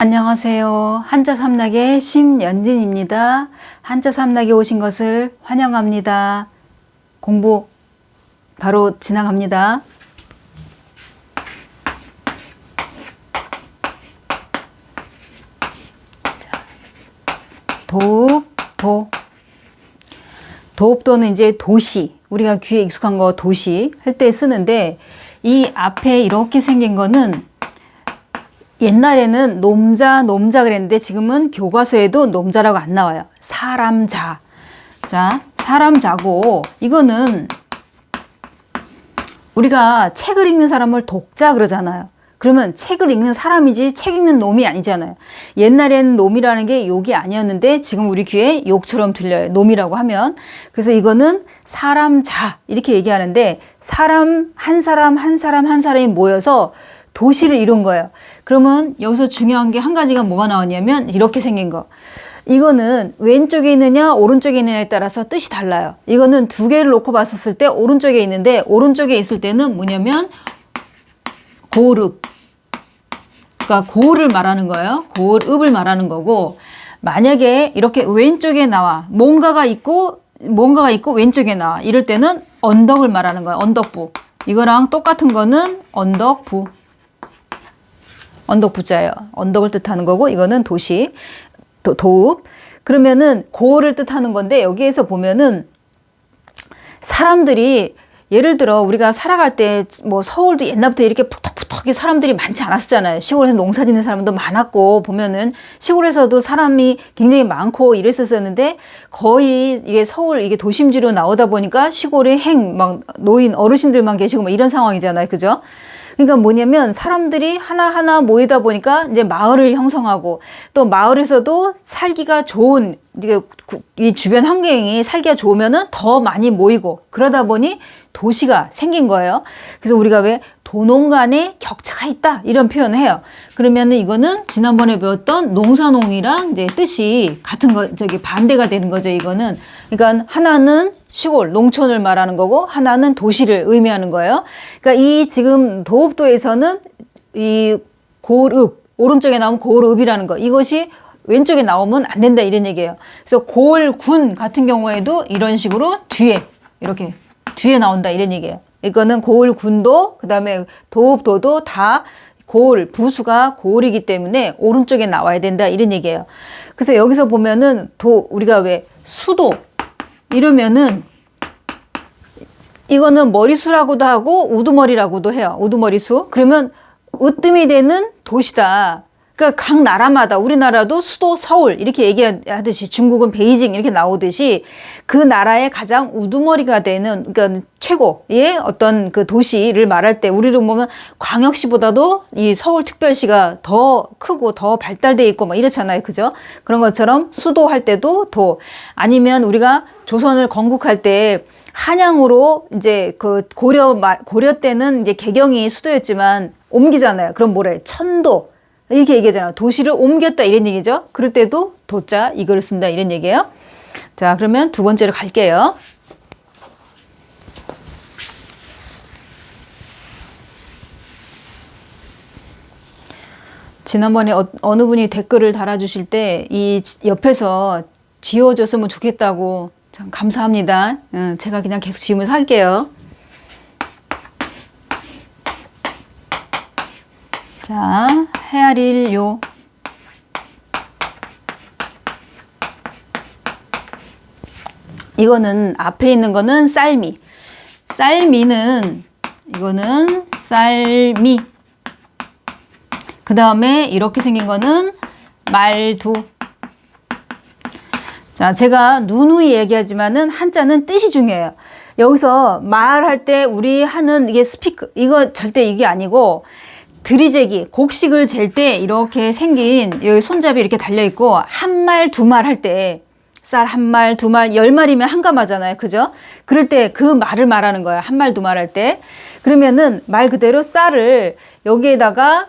안녕하세요. 한자삼락의 심연진입니다. 한자삼락에 오신 것을 환영합니다. 공부 바로 진행합니다. 도읍도는 이제 도시, 우리가 귀에 익숙한 거 도시 할 때 쓰는데, 이 앞에 이렇게 생긴 거는 옛날에는 놈자 그랬는데 지금은 교과서에도 놈자라고 안 나와요. 사람자. 자, 사람자고, 이거는 우리가 책을 읽는 사람을 독자 그러잖아요. 그러면 책을 읽는 사람이지 책 읽는 놈이 아니잖아요. 옛날에는 놈이라는 게 욕이 아니었는데 지금 우리 귀에 욕처럼 들려요. 놈이라고 하면. 그래서 이거는 사람자 이렇게 얘기하는데, 사람 한 사람이 모여서 도시를 이룬 거예요. 그러면 여기서 중요한 게 한 가지가 뭐가 나오냐면 이렇게 생긴 거. 이거는 왼쪽에 있느냐 오른쪽에 있느냐에 따라서 뜻이 달라요. 이거는 두 개를 놓고 봤었을 때 오른쪽에 있는데, 오른쪽에 있을 때는 뭐냐면 고을읍. 그러니까 고을을 말하는 거예요. 고을읍을 말하는 거고, 만약에 이렇게 왼쪽에 나와 뭔가가 있고 왼쪽에 나와 이럴 때는 언덕을 말하는 거예요. 언덕부. 이거랑 똑같은 거는 언덕부. 언덕부자예요. 언덕을 뜻하는 거고, 이거는 도시, 도읍. 그러면은 고을을 뜻하는 건데, 여기에서 보면은 사람들이, 예를 들어 우리가 살아갈 때 뭐 서울도 옛날부터 이렇게 푹턱푹턱 사람들이 많지 않았었잖아요. 시골에서 농사 짓는 사람도 많았고, 보면은 시골에서도 사람이 굉장히 많고 이랬었는데, 거의 이게 서울, 이게 도심지로 나오다 보니까 시골에 막 노인 어르신들만 계시고 뭐 이런 상황이잖아요. 그죠? 그러니까 뭐냐면 사람들이 하나하나 모이다 보니까 이제 마을을 형성하고, 또 마을에서도 살기가 좋은, 이 주변 환경이 살기가 좋으면은 더 많이 모이고, 그러다 보니 도시가 생긴 거예요. 그래서 우리가 왜 도농 간에 격차가 있다 이런 표현을 해요. 그러면은 이거는 지난번에 배웠던 농사농이랑 이제 뜻이 같은 거, 반대가 되는 거죠. 이거는. 그러니까 하나는 시골, 농촌을 말하는 거고, 하나는 도시를 의미하는 거예요. 그러니까 이 지금 도읍도에서는 이 고을읍, 오른쪽에 나오면 고을읍이라는 거, 이것이 왼쪽에 나오면 안 된다 이런 얘기예요. 그래서 고을군 같은 경우에도 이런 식으로 이렇게 뒤에 나온다 이런 얘기예요. 이거는 고을군도, 그 다음에 도읍도도 다 고을, 부수가 고을이기 때문에 오른쪽에 나와야 된다 이런 얘기예요. 그래서 여기서 보면은 우리가 왜 수도 이러면은 이거는 머리수라고도 하고 우두머리라고도 해요. 우두머리수. 그러면 으뜸이 되는 도시다. 그러니까 각 나라마다, 우리나라도 수도 서울 이렇게 얘기하듯이, 중국은 베이징 이렇게 나오듯이, 그 나라의 가장 우두머리가 되는, 그러니까 최고의 어떤 그 도시를 말할 때, 우리도 보면 광역시보다도 이 서울특별시가 더 크고 더 발달돼 있고 막 이렇잖아요. 그죠? 그런 것처럼 수도 할 때도 아니면 우리가 조선을 건국할 때 한양으로 이제 그 고려 때는 이제 개경이 수도였지만 옮기잖아요. 그럼 뭐래? 천도. 이렇게 얘기하잖아요. 도시를 옮겼다 이런 얘기죠. 그럴 때도 도자 이걸 쓴다 이런 얘기예요. 자, 그러면 두 번째로 갈게요. 지난번에 어느 분이 댓글을 달아주실 때 이 옆에서 지워줬으면 좋겠다고, 참 감사합니다. 제가 그냥 계속 지우면서 할게요. 자, 헤아릴요. 이거는 앞에 있는 거는 쌀미. 쌀미는, 이거는 쌀미. 그 다음에 이렇게 생긴 거는 말두. 자, 제가 누누이 얘기하지만은 한자는 뜻이 중요해요. 여기서 말할 때 우리 하는 이게 스피크, 이거 절대 이게 아니고, 들이재기, 곡식을 잴 때 이렇게 생긴, 여기 손잡이 이렇게 달려있고, 한 말, 두 말 할 때, 쌀 한 말, 두 말, 10마리면 한 가마잖아요. 그죠? 그럴 때 그 말을 말하는 거예요. 한 말, 두 말 할 때. 그러면은 말 그대로 쌀을 여기에다가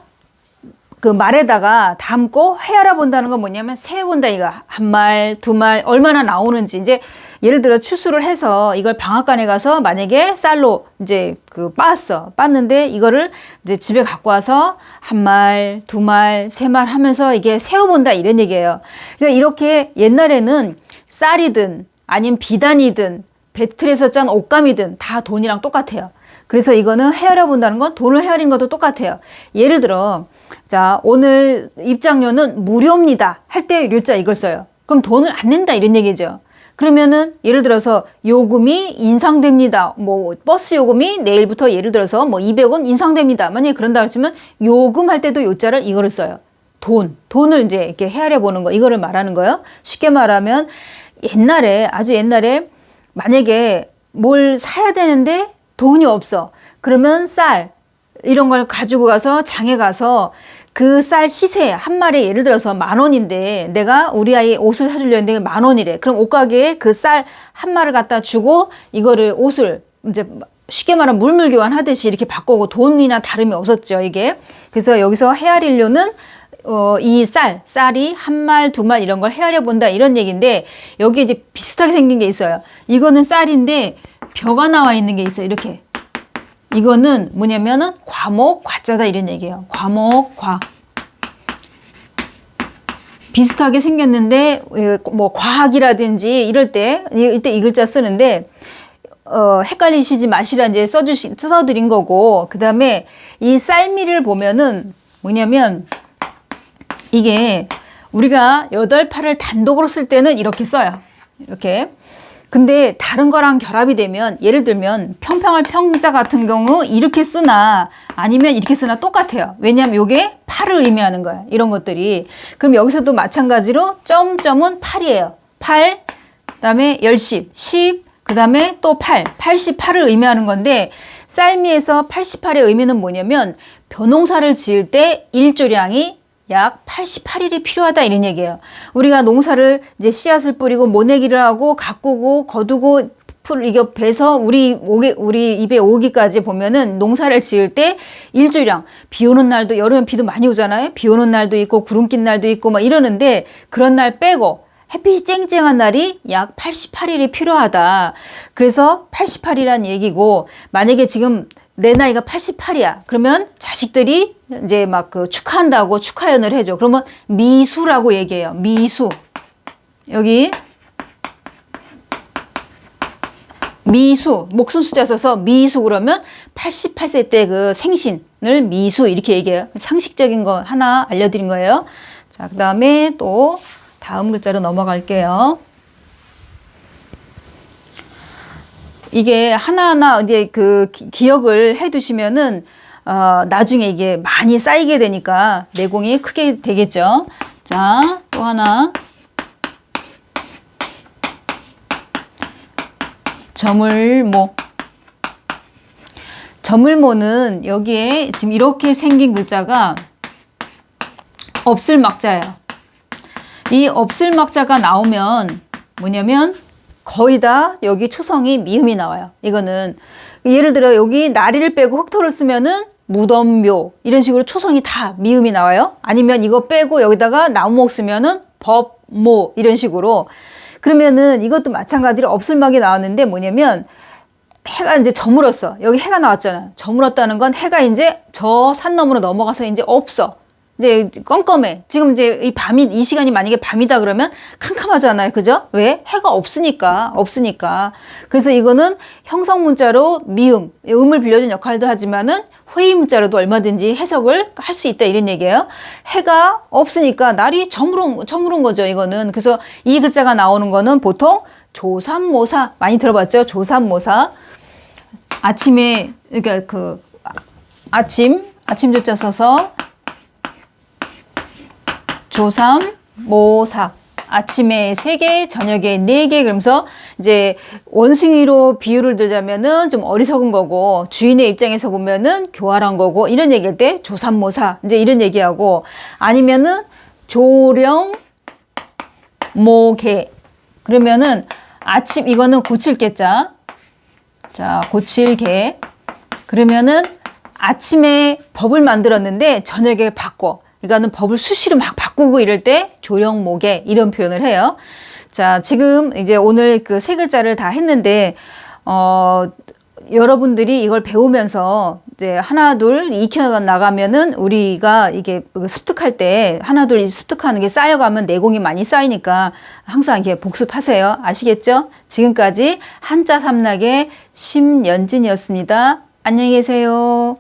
그 말에다가 담고 헤아려 본다는 건 뭐냐면 세어본다 이거. 한 말, 두 말 얼마나 나오는지 이제 예를 들어 추수를 해서 이걸 방앗간에 가서 만약에 쌀로 이제 그 빻는데 이거를 이제 집에 갖고 와서 한 말, 두 말, 세 말 하면서 이게 세어본다 이런 얘기예요. 그러니까 이렇게 옛날에는 쌀이든 아니면 비단이든 배틀에서 짠 옷감이든 다 돈이랑 똑같아요. 그래서 이거는 헤아려 본다는 건 돈을 헤아리는 것도 똑같아요. 예를 들어 자 오늘 입장료는 무료입니다 할 때 료자 이걸 써요. 그럼 돈을 안 낸다 이런 얘기죠. 그러면은 예를 들어서 요금이 인상됩니다. 뭐 버스 요금이 내일부터 예를 들어서 뭐 200원 인상됩니다. 만약에 그런다 그러면 요금 할 때도 요자를 이거를 써요. 돈을 이제 이렇게 헤아려 보는 거 이거를 말하는 거예요. 쉽게 말하면 옛날에 아주 옛날에 만약에 뭘 사야 되는데 돈이 없어. 그러면 쌀 이런 걸 가지고 가서 장에 가서 그 쌀 시세 한 마리에 예를 들어서 10,000원인데 내가 우리 아이 옷을 사주려 했는데 10,000원이래. 그럼 옷가게에 그 쌀 한 마리를 갖다 주고 이거를 옷을 이제 쉽게 말하면 물물 교환하듯이 이렇게 바꾸고 돈이나 다름이 없었죠, 이게. 그래서 여기서 헤아리려는 이 쌀이 한 말, 두 말 이런 걸 헤아려 본다 이런 얘기인데 여기 이제 비슷하게 생긴 게 있어요. 이거는 쌀인데 벼가 나와 있는 게 있어요. 이렇게. 이거는 뭐냐면은 과목, 과자다 이런 얘기예요. 과목, 과. 비슷하게 생겼는데 뭐 과학이라든지 이럴 때 이때 이 글자 쓰는데 헷갈리시지 마시라 이제 써드린 거고 그다음에 이 쌀미를 보면은 뭐냐면 이게 우리가 8팔을 단독으로 쓸 때는 이렇게 써요. 이렇게. 근데 다른 거랑 결합이 되면 예를 들면 평평할 평자 같은 경우 이렇게 쓰나 아니면 이렇게 쓰나 똑같아요. 왜냐하면 이게 팔을 의미하는 거예요. 이런 것들이. 그럼 여기서도 마찬가지로 점점은 8이에요. 8, 그다음에 열십, 10, 그다음에 또 8, 88을 의미하는 건데 쌀미에서 88의 의미는 뭐냐면 벼농사를 지을 때 일조량이 약 88일이 필요하다 이런 얘기예요. 우리가 농사를 이제 씨앗을 뿌리고 모내기를 하고 가꾸고 거두고 이거 베서 우리 입에 오기까지 보면은 농사를 지을 때 일조량 비 오는 날도 여름에 비도 많이 오잖아요. 비 오는 날도 있고 구름 낀 날도 있고 막 이러는데 그런 날 빼고 햇빛이 쨍쨍한 날이 약 88일이 필요하다. 그래서 88이란 얘기고 만약에 지금 내 나이가 88이야. 그러면 자식들이 이제 막 그 축하한다고 축하연을 해줘. 그러면 미수라고 얘기해요. 미수. 여기 미수 목숨 숫자 써서 미수 그러면 88세 때 그 생신을 미수 이렇게 얘기해요. 상식적인 거 하나 알려드린 거예요. 자, 그 다음에 또 다음 글자로 넘어갈게요. 이게 하나하나 이제 그 기억을 해 두시면은 나중에 이게 많이 쌓이게 되니까 내공이 크게 되겠죠. 자, 또 하나. 저물모. 저물모는 여기에 지금 이렇게 생긴 글자가 없을막자예요. 이 없을막자가 나오면 뭐냐면 거의 다 여기 초성이 미음이 나와요. 이거는 예를 들어 여기 나리를 빼고 흑토를 쓰면은 무덤묘 이런 식으로 초성이 다 미음이 나와요. 아니면 이거 빼고 여기다가 나무목 쓰면은 법모 이런 식으로. 그러면은 이것도 마찬가지로 없을막이 나왔는데 뭐냐면 해가 이제 저물었어. 여기 해가 나왔잖아. 저물었다는 건 해가 이제 저 산 너머로 넘어가서 이제 없어. 이제 껌껌해. 지금 이제 이 시간이 만약에 밤이다 그러면 캄캄하잖아요. 그죠? 왜? 해가 없으니까. 그래서 이거는 형성 문자로 미음, 음을 빌려준 역할도 하지만은 회의 문자로도 얼마든지 해석을 할 수 있다 이런 얘기예요. 해가 없으니까 날이 저물은 거죠. 이거는. 그래서 이 글자가 나오는 거는 보통 조삼모사 많이 들어봤죠? 조삼모사. 아침에 그러니까 그 아침 조자 써서 조삼모사. 아침에 3개, 저녁에 4개. 그러면서 이제 원숭이로 비유를 들자면은 좀 어리석은 거고 주인의 입장에서 보면은 교활한 거고 이런 얘기할 때 조삼모사 이제 이런 얘기하고 아니면은 조령모개. 그러면은 아침 이거는 고칠개자. 자, 고칠개. 그러면은 아침에 법을 만들었는데 저녁에 바꿔. 그러니까는 법을 수시로 막 바꾸고 이럴 때 조령모계 이런 표현을 해요. 자, 지금 이제 오늘 그 세 글자를 다 했는데, 여러분들이 이걸 배우면서 이제 하나 둘 익혀 나가면은 우리가 이게 습득할 때 하나 둘 습득하는 게 쌓여가면 내공이 많이 쌓이니까 항상 이렇게 복습하세요. 아시겠죠? 지금까지 한자 삼락의 심연진이었습니다. 안녕히 계세요.